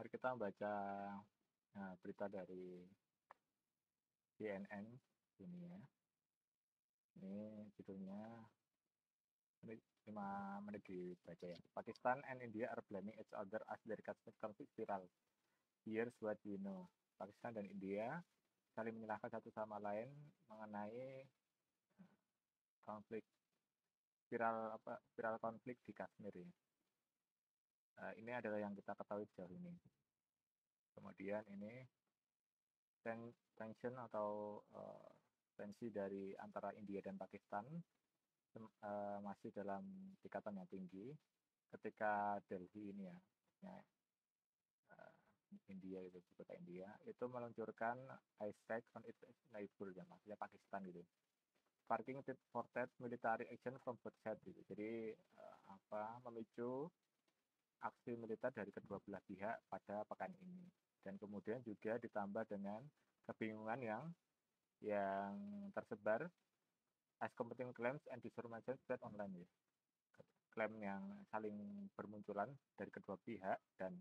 Mari kita baca berita dari CNN ini ya. Ini judulnya 5 menit dibaca ya. Pakistan and India are blaming each other as their conflict viral. Here's what we know. Pakistan dan India saling menyalahkan satu sama lain mengenai konflik viral konflik di Kashmir ya. Ini adalah yang kita ketahui sejauh ini. Kemudian ini tension atau tensi dari antara India dan Pakistan masih dalam tingkatan yang tinggi ketika Delhi ini ya, India itu kota India itu meluncurkan hashtag on its neighbor ya, maksudnya Pakistan gitu, sparking tit for tat military action from both sides gitu. Jadi memicu aksi militer dari kedua belah pihak pada pekan ini, dan kemudian juga ditambah dengan kebingungan yang tersebar as competing claims and disinformation spread online ya. Klaim yang saling bermunculan dari kedua pihak dan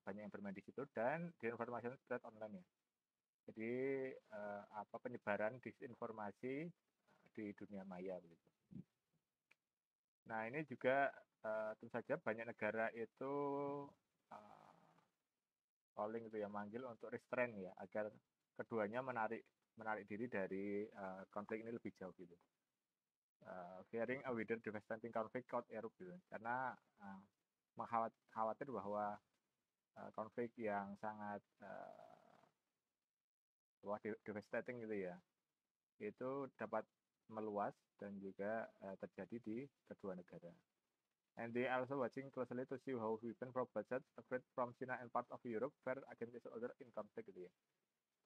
banyak yang bermain di situ, dan disinformation spread online ya. Jadi penyebaran disinformasi di dunia maya begitu. Nah, ini juga tentu saja banyak negara itu calling itu ya, manggil untuk restrain ya, agar keduanya menarik diri dari konflik ini lebih jauh gitu. Fearing a wider devastating conflict out Europe gitu. Karena khawatir bahwa konflik yang sangat devastating gitu ya, itu dapat meluas dan juga terjadi di kedua negara. And they are also watching closely to see how weapons from both sides spread from China and parts of Europe fare against each other in conflict gitu ya.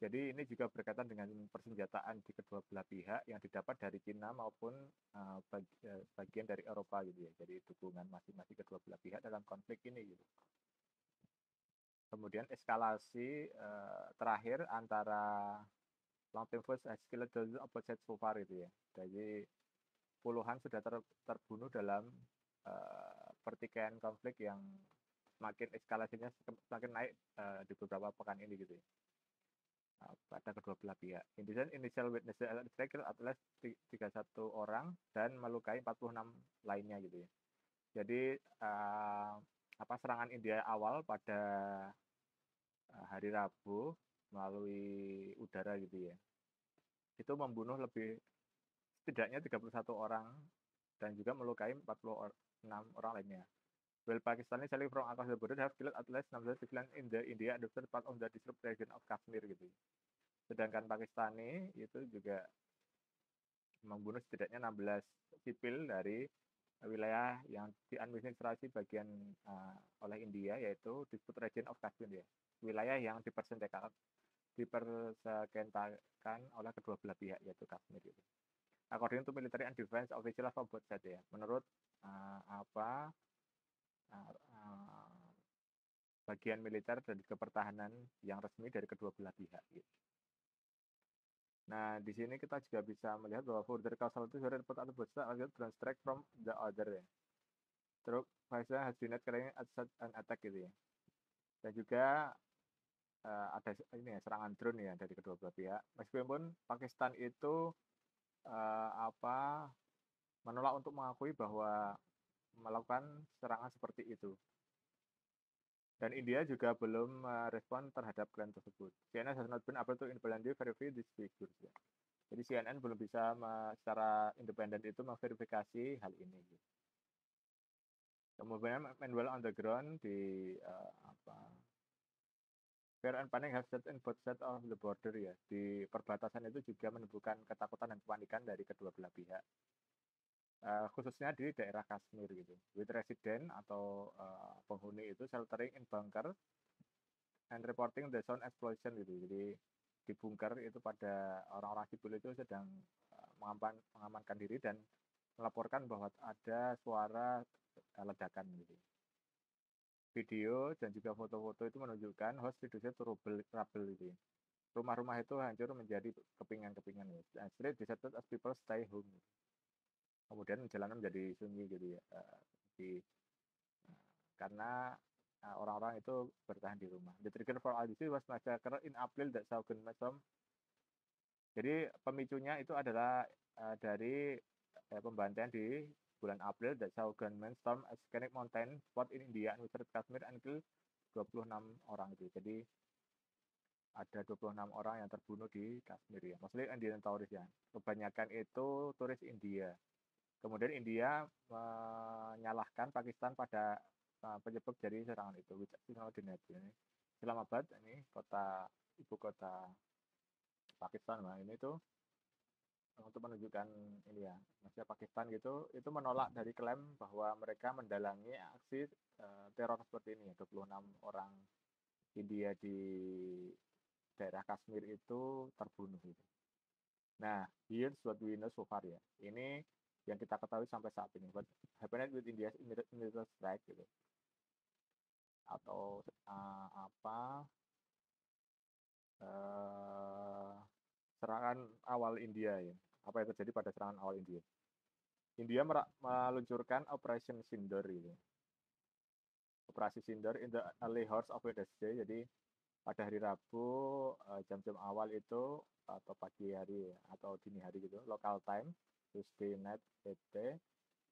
Jadi ini juga berkaitan dengan persenjataan di kedua belah pihak yang didapat dari China maupun bagian dari Eropa gitu ya. Jadi dukungan masing-masing kedua belah pihak dalam konflik ini gitu. Kemudian eskalasi terakhir antara long term force has killed the opposite so far itu ya. Jadi puluhan sudah terbunuh dalam pertikaian konflik yang semakin eskalasinya semakin naik di beberapa pekan ini gitu ya, pada kedua belah pihak. Initial witness killed at least 31 orang dan melukai 46 lainnya gitu ya. Jadi serangan India awal pada hari Rabu melalui udara gitu ya, itu membunuh setidaknya 31 orang dan juga melukai 46 orang lainnya. Well, Pakistani selling from across the border have killed at least 16 civilians in the India adopted part of the disturbed region of Kashmir gitu. Sedangkan Pakistani itu juga membunuh setidaknya 16 sipil dari wilayah yang diadministrasi bagian oleh India, yaitu Dispute Region of Kashmir ya. Wilayah yang dipersengketakan oleh kedua belah pihak, yaitu Kashmir gitu. According to military and defense official from both sides ya. Menurut bagian militer dan kepertahanan yang resmi dari kedua belah pihak gitu. Nah, di sini kita juga bisa melihat bahwa further causal itu sudah report atau both sides don't strike from the other ya. Terus Faisal has been carrying an attack gitu ya. Dan juga ada ini ya, serangan drone ya dari kedua belah pihak. Meskipun Pakistan itu menolak untuk mengakui bahwa melakukan serangan seperti itu. Dan India juga belum merespon terhadap klaim tersebut. CNN has not been able to independently verify these figures. Ya. Jadi CNN belum bisa secara independen itu memverifikasi hal ini. Gitu. Kemudian meanwhile on the ground di fear and panic have set in both sides of the border ya. Di perbatasan itu juga menimbulkan ketakutan dan kepanikan dari kedua belah pihak. Khususnya di daerah Kashmir gitu. With resident atau penghuni itu sheltering in bunker and reporting the sound explosion gitu. Jadi di bunker itu pada orang-orang sipil itu sedang mengamankan diri dan melaporkan bahwa ada suara ledakan gitu. Video dan juga foto-foto itu menunjukkan host reduced to rubble gitu. Rumah-rumah itu hancur menjadi kepingan-kepingan gitu. And street deserted as people stay home. Gitu. Kemudian jalanan menjadi sunyi gitu ya. Karena orang-orang itu bertahan di rumah. The trigger for all this was massacre in April that saw gunmen from. Jadi pemicunya itu adalah dari pembantaian di bulan April that saw gunmen storm a Scenic Mountain spot in India and Western Kashmir and kill 26 orang itu. Jadi ada 26 orang yang terbunuh di Kashmir ya. Maksudnya Indian tourist ya. Kebanyakan itu turis India. Kemudian India menyalahkan Pakistan pada penyebab dari serangan itu. Islamabad ini ibu kota Pakistan, nah ini tuh untuk menunjukkan ini ya, maksudnya Pakistan gitu, itu menolak dari klaim bahwa mereka mendalangi aksi teror seperti ini ya, 26 orang India di daerah Kashmir itu terbunuh gitu. Nah, here's what we know so far ya. Ini yang kita ketahui sampai saat ini. What happened with India's military strike gitu. Atau serangan awal India ya. Apa yang terjadi pada serangan awal India? India meluncurkan Operation Sindoor gitu. Operasi Sindoor in the early hours of Wednesday. Jadi pada hari Rabu jam-jam awal itu atau pagi hari atau dini hari gitu, local time, Tuesday night ET,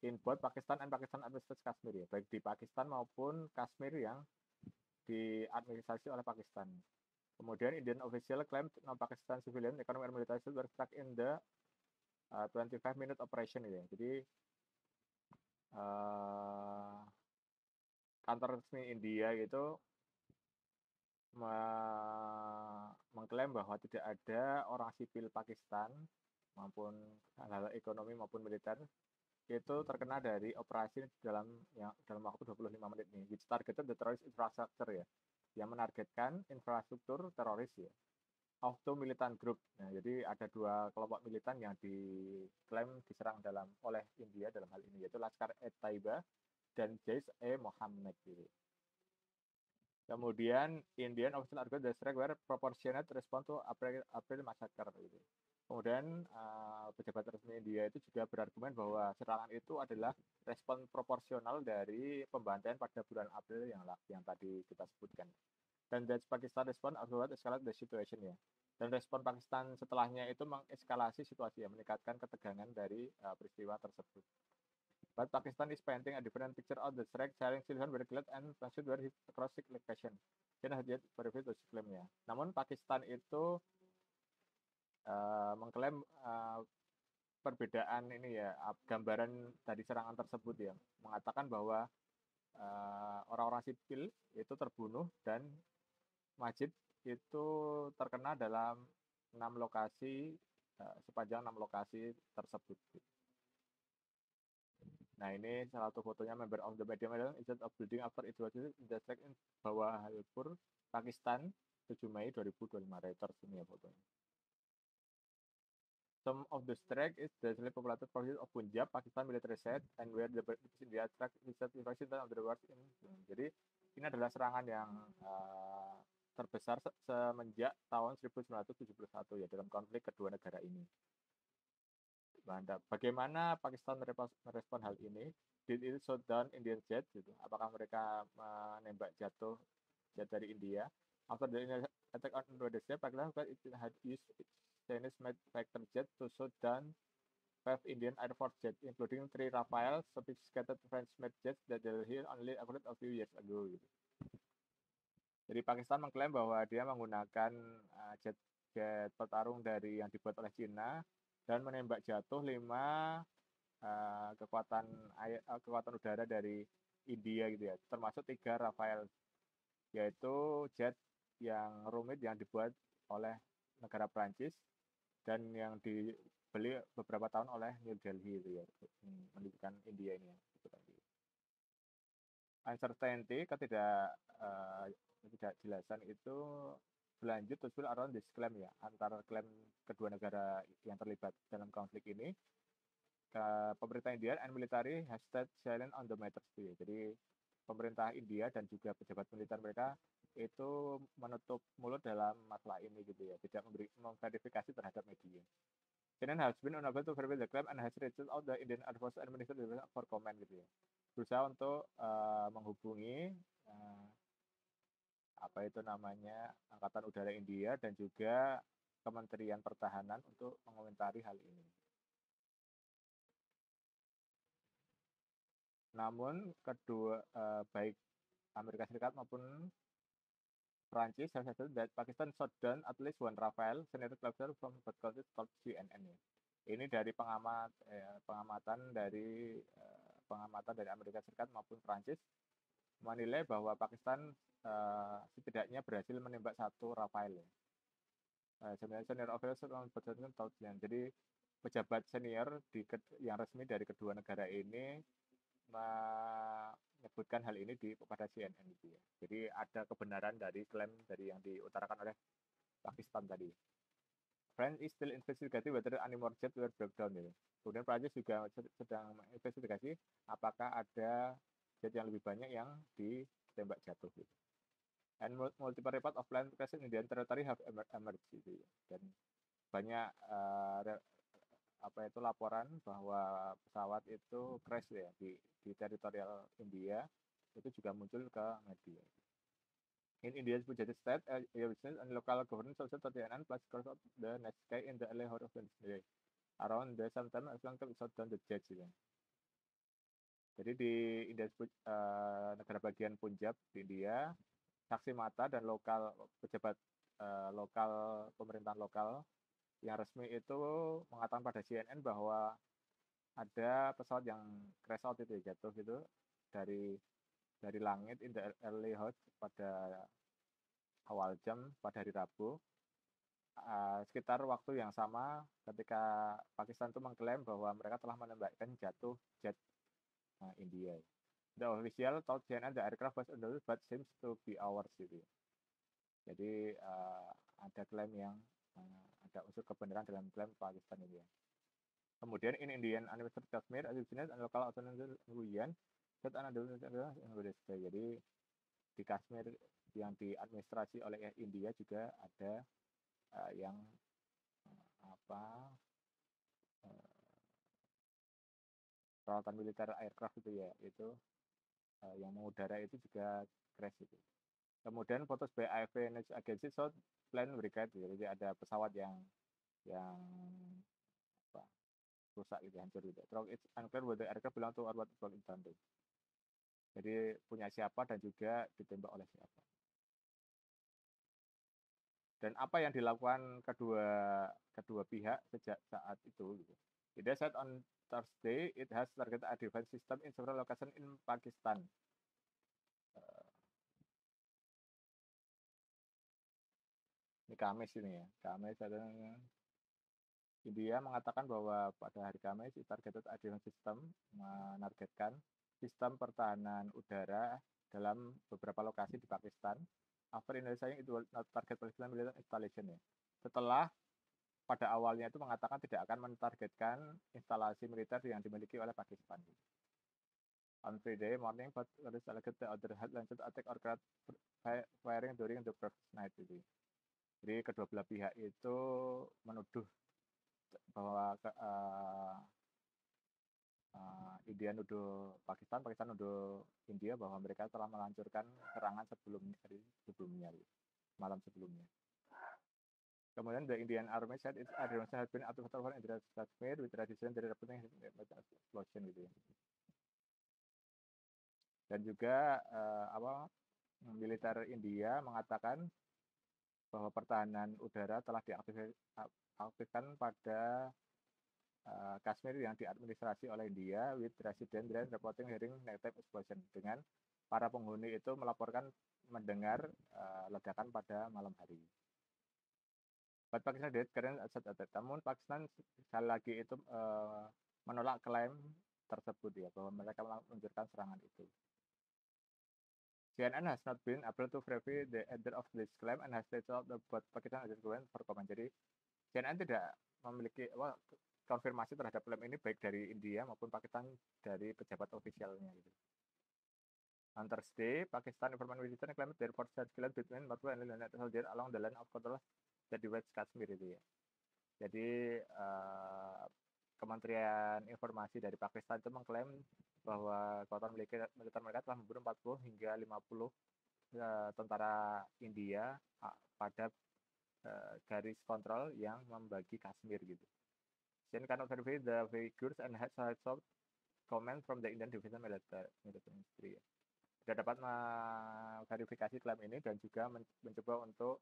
in both Pakistan and Pakistan administered Kashmir ya, baik di Pakistan maupun Kashmir yang diadministrasi oleh Pakistan. Kemudian Indian official claimed non-Pakistan civilian economic and military were stuck in the 25-minute operation ya. Jadi kantor resmi India gitu mengklaim bahwa tidak ada orang sipil Pakistan maupun hal-hal ekonomi maupun militer itu terkena dari operasi dalam waktu 25 menit ini, which targeted the terrorist infrastructure ya, yang menargetkan infrastruktur teroris ya, of two militant group. Nah, jadi ada dua kelompok militan yang diklaim diserang oleh India dalam hal ini, yaitu Lashkar-e-Taiba dan Jaish-e-Mohammed gitu. Kemudian Indian official argued the strike were proportionate response to April massacre gitu. Kemudian pejabat resmi India itu juga berargumen bahwa serangan itu adalah respon proporsional dari pembantaian pada bulan April yang tadi kita sebutkan. Dan that's Pakistan respon afterward escalate the situation ya. Dan respon Pakistan setelahnya itu mengeskalasi situasi ya, meningkatkan ketegangan dari peristiwa tersebut. But Pakistan is painting a different picture of the strike, sharing children were killed and pursued were hit across six locations. China had yet verified those claim ya. Namun Pakistan itu mengklaim perbedaan ini ya, gambaran dari serangan tersebut ya, mengatakan bahwa orang-orang sipil itu terbunuh dan masjid itu terkena dalam 6 lokasi sepanjang 6 lokasi tersebut. Nah ini salah satu fotonya member of the media instead of building after it was in the strike in Bahawalpur, Pakistan 7 Mei 2025. Reuters ini ya fotonya. Some of the strike is the populated province of Punjab, Pakistan military set, and where the British India strike research invasion of the world in. Jadi ini adalah serangan yang terbesar semenjak tahun 1971 ya dalam konflik kedua negara ini. Bagaimana Pakistan merespon hal ini? Did it shoot down Indian jet? Gitu. Apakah mereka menembak jatuh jet dari India? After the attack on Indonesia, Pakistan had used Chinese-made fighter jet to shoot down 5 Indian Air Force jets, including 3 Rafale sophisticated French-made jets that Delhi only acquired a few years ago. Gitu. Jadi Pakistan mengklaim bahwa dia menggunakan jet petarung dari yang dibuat oleh Cina dan menembak jatuh 5 kekuatan udara dari India gitu ya, termasuk 3 Rafale, yaitu jet yang rumit yang dibuat oleh negara Prancis dan yang dibeli beberapa tahun oleh New Delhi itu ya, menunjukkan India ini ya. Uncertainty, ketidakjelasan itu berlanjut terus around this claim ya, antara klaim kedua negara yang terlibat dalam konflik ini. Pemerintah India and military has stayed silent on the matter too. Jadi pemerintah India dan juga pejabat militer mereka itu menutup mulut dalam masalah ini gitu ya, tidak memverifikasi terhadap media. CNN has been unable to verify the claim and has reached out the Indian Air Force and Minister for comment gitu ya. Berusaha untuk menghubungi apa itu namanya Angkatan Udara India dan juga Kementerian Pertahanan untuk mengomentari hal ini. Namun kedua baik Amerika Serikat maupun Prancis have said that Pakistan shot down at least one Rafale Senator Cluster from broadcasted told CNN. Ini dari pengamatan dari Amerika Serikat maupun Prancis menilai bahwa Pakistan setidaknya berhasil menembak satu Rafale. Sebenarnya senior officer tahu. Jadi pejabat senior yang resmi dari kedua negara ini menyebutkan hal ini kepada CNN gitu ya. Jadi ada kebenaran dari klaim dari yang diutarakan oleh Pakistan tadi. France is still investigating whether any more jets were breakdown gitu. Kemudian Prancis juga sedang menginvestigasi apakah ada jet yang lebih banyak yang ditembak jatuh gitu. And multiple report of plane crash in Indian territory have emerged gitu ya. Dan banyak laporan bahwa pesawat itu crash ya di teritorial India, itu juga muncul ke media. In India's Gujarat state, business and local government also terjadi plus cross of the night sky in the early hours of the day. Around the same time, as long as shot down the jets gitu. Jadi di India, negara bagian Punjab di India, saksi mata dan pejabat lokal, pemerintahan lokal yang resmi itu mengatakan pada CNN bahwa ada pesawat yang crash out itu jatuh gitu dari langit in the early hours pada awal jam pada hari Rabu, sekitar waktu yang sama ketika Pakistan itu mengklaim bahwa mereka telah menembakkan jatuh jet India. The official told CNN the aircraft was under but seems to be ours gitu. Jadi ada klaim yang ada unsur kebenaran dalam klaim Pakistan ini ya. Kemudian in Indian University Kashmir, as business and local autonomous region, that another jadi di Kashmir yang diadministrasi oleh India juga ada yang peralatan militer aircraft itu ya, itu yang mengudara itu juga crash itu. Kemudian fotos by AFP News Agency showed plane wrecked, jadi ada pesawat yang rusak gitu, hancur gitu. It's unclear whether aircraft belong to or what belong to. Jadi punya siapa dan juga ditembak oleh siapa. Dan apa yang dilakukan kedua pihak sejak saat itu gitu. It said on Thursday it has targeted a defense system in several locations in Pakistan. Ini Kamis ini ya. Kamis adalah India mengatakan bahwa pada hari Kamis targeted a defense system, menargetkan sistem pertahanan udara dalam beberapa lokasi di Pakistan. After Indonesia itu target Palestina military installation ya. Setelah pada awalnya itu mengatakan tidak akan mentargetkan instalasi militer yang dimiliki oleh Pakistan. On Friday morning, but the other had launched attack aircraft firing during the first night itu. Jadi kedua belah pihak itu menuduh bahwa India nuduh Pakistan nuduh India bahwa mereka telah melancarkan serangan sebelumnya malam sebelumnya. Kemudian the Indian Army said its advance has been active for in Kashmir with tradition dari reporting explosion gitu ya. Dan juga militer India mengatakan bahwa pertahanan udara telah diaktifkan pada Kashmir yang diadministrasi oleh India with resident reporting hearing negative explosion, dengan para penghuni itu melaporkan mendengar ledakan pada malam hari. But Pakistan did current asset attack. Namun Pakistan sekali lagi itu menolak klaim tersebut ya, bahwa mereka meluncurkan serangan itu. CNN has not been able to verify the either of this claim and has stated that Pakistan has going for comment. Jadi CNN tidak memiliki konfirmasi terhadap klaim ini baik dari India maupun Pakistan dari pejabat ofisialnya gitu. On Thursday, Pakistan Information Ministry claimed their forces had killed between 40 and 100 soldiers along the line of control di West Kashmir itu ya. Jadi Kementerian Informasi dari Pakistan itu mengklaim bahwa kekuatan militer mereka telah membunuh 40 hingga 50 tentara India pada garis kontrol yang membagi Kashmir gitu. Then cannot verify the figures and has sought comment from the Indian Division Military Ministry. Tidak dapat memverifikasi klaim ini dan juga mencoba untuk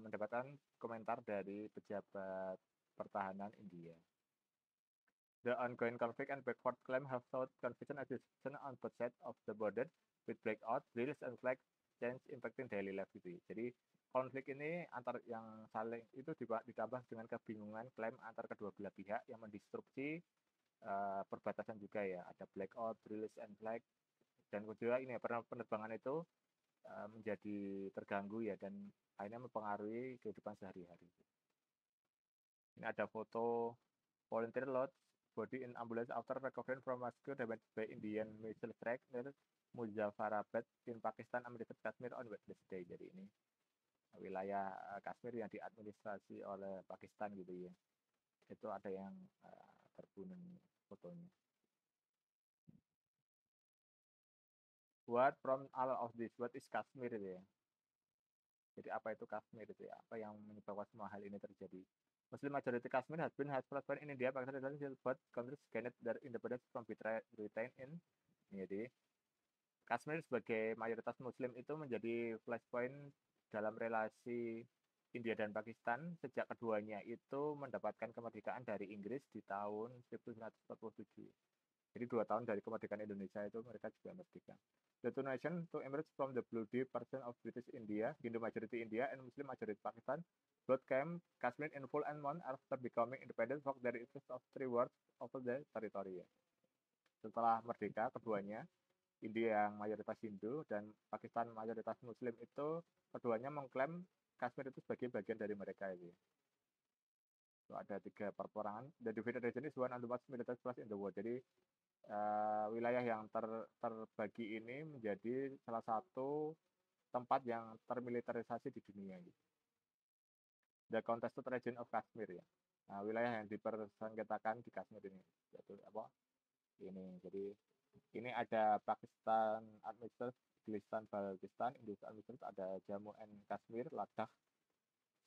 mendapatkan komentar dari pejabat pertahanan India. The ongoing conflict and backward claim have sought confusion and disruption on both sides of the border with blackout, drills, and flag change impacting daily life gitu. Jadi konflik ini antar yang saling itu ditambah dengan kebingungan klaim antar kedua belah pihak yang mendistrupsi perbatasan juga ya. Ada blackout, drills, and flag, dan kedua ini penerbangan itu menjadi terganggu ya dan akhirnya mempengaruhi kehidupan sehari-hari. Ini ada foto volunteer load body in ambulance after recovering from rescue damaged by Indian missile strike near Muzaffarabad in Pakistan administered Kashmir on Wednesday. Jadi ini wilayah Kashmir yang diadministrasi oleh Pakistan gitu ya. Itu ada yang terbunuh fotonya. What from all of this? What is Kashmir itu ya? Jadi apa itu Kashmir itu ya? Apa yang menyebabkan semua hal ini terjadi? Muslim majority Kashmir has prospered in India, Pakistan, and both countries gained their independence from Britain in. Jadi Kashmir sebagai mayoritas Muslim itu menjadi flashpoint dalam relasi India dan Pakistan sejak keduanya itu mendapatkan kemerdekaan dari Inggris di tahun 1947. Jadi 2 tahun dari kemerdekaan Indonesia itu mereka juga merdeka. The two nations to emerge from the bloody portion of British India, Hindu majority India and Muslim majority Pakistan, both came Kashmir in full and one after becoming independent for their interest of 3 wars over the territory. Setelah merdeka keduanya, India yang mayoritas Hindu dan Pakistan mayoritas Muslim itu keduanya mengklaim Kashmir itu sebagai bagian dari mereka itu. So, ada 3 perperangan. The divided region is one of the most military place in the world. Jadi wilayah yang terbagi ini menjadi salah satu tempat yang termilitarisasi di dunia gitu. The contested region of Kashmir ya. Nah, wilayah yang dipersengketakan di Kashmir ini yaitu apa? Ini. Jadi ini ada Pakistan administered, Gulistan Baltistan, Indonesia administered, ada Jammu and Kashmir, Ladakh,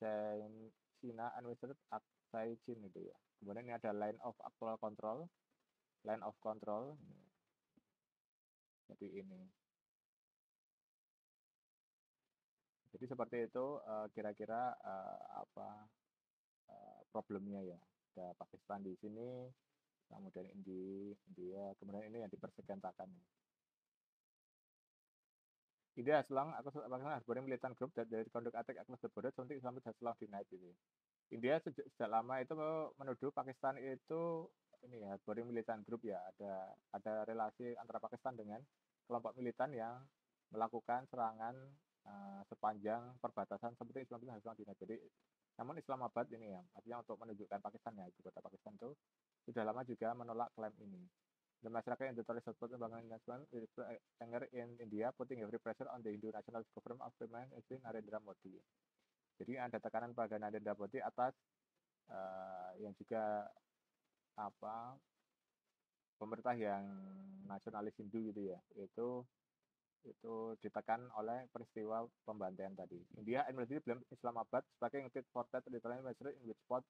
China administered, Aksai Chin itu ya. Kemudian ini ada line of actual control. Line of control. Jadi ini. Jadi seperti itu kira-kira apa problemnya ya. Ada Pakistan di sini, kemudian India, kemudian ini yang dipersengketakan. India has long Pakistan has boarding militant group that they conduct attack across the border, something Islamist has long denied gitu. India sejak lama itu menuduh Pakistan itu ini ya boarding militant group ya, ada relasi antara Pakistan dengan kelompok militan yang melakukan serangan sepanjang perbatasan seperti Islamabad harus dinaik. Jadi namun Islamabad ini ya artinya untuk menunjukkan Pakistan ya ibu kota Pakistan itu sudah lama juga menolak klaim ini. The masyarakat yang ditulis support pembangunan nasional anger in India putting every pressure on the Hindu national government of Prime Minister Narendra Modi. Jadi ada tekanan pada Narendra Modi atas yang juga apa pemerintah yang nasionalis Hindu gitu ya, itu ditekan oleh peristiwa pembantaian tadi. India immediately blamed Islamabad sebagai tit for tat literally measure in which spot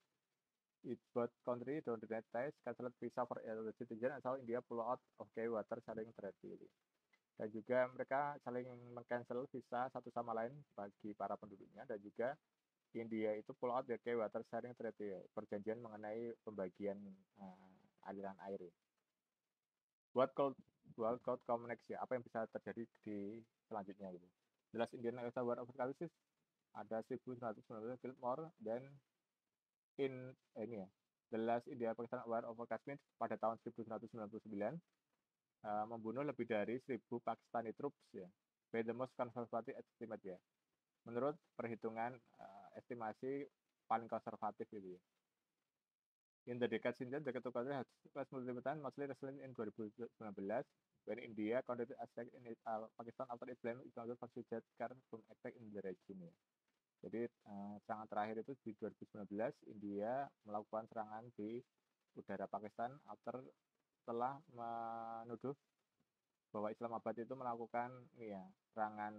its both country don't ties cancelled visa for citizen and India pull out of key water sharing treaty. Dan juga mereka saling meng-cancel visa satu sama lain bagi para penduduknya dan juga India itu pull out the key water sharing treaty, perjanjian mengenai pembagian aliran air. What could connect ya, apa yang bisa terjadi di selanjutnya gitu. The last Indian War of Kashmir ada 1919 killed more than in ini ya. The last India Pakistan War of Kashmir pada tahun 1999 membunuh lebih dari 1.000 Pakistani troops ya. By the most conservative estimate ya. Menurut perhitungan estimasi paling konservatif gitu ya. In the decade since then, the two countries has multiple times mostly resilient in 2019 when India conducted attack in Pakistan after it blamed Islamabad for suicide from attack in the region. Ya. Jadi serangan terakhir itu di 2019 India melakukan serangan di udara Pakistan after telah menuduh bahwa Islamabad itu melakukan ya serangan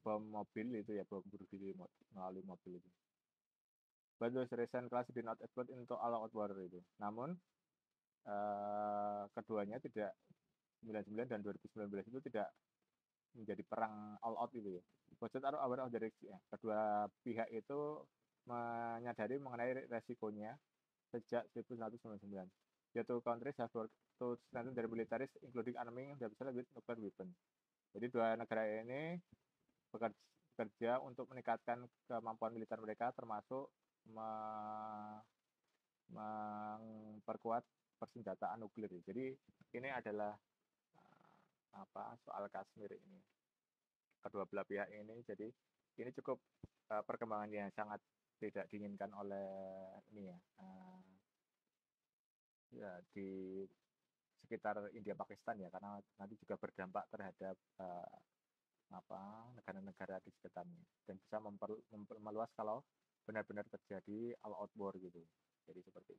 bom mobil itu ya, bom bunuh diri melalui mobil itu. But those recent class did not explode into all out war itu. Namun keduanya tidak 99 dan 2019 itu tidak menjadi perang all out itu ya. Both are aware of the risk ya. Kedua pihak itu menyadari mengenai resikonya sejak 1999. The two countries have worked to strengthen their militaries, including arming themselves with nuclear weapons. Jadi dua negara ini bekerja untuk meningkatkan kemampuan militer mereka, termasuk memperkuat persenjataan nuklir. Jadi ini adalah soal Kashmir ini. Kedua belah pihak ini, jadi ini cukup perkembangan yang sangat tidak diinginkan oleh ini ya di sekitar India Pakistan ya, karena nanti juga berdampak terhadap negara-negara di sekitarnya dan bisa meluas kalau benar-benar terjadi all out war gitu. Jadi seperti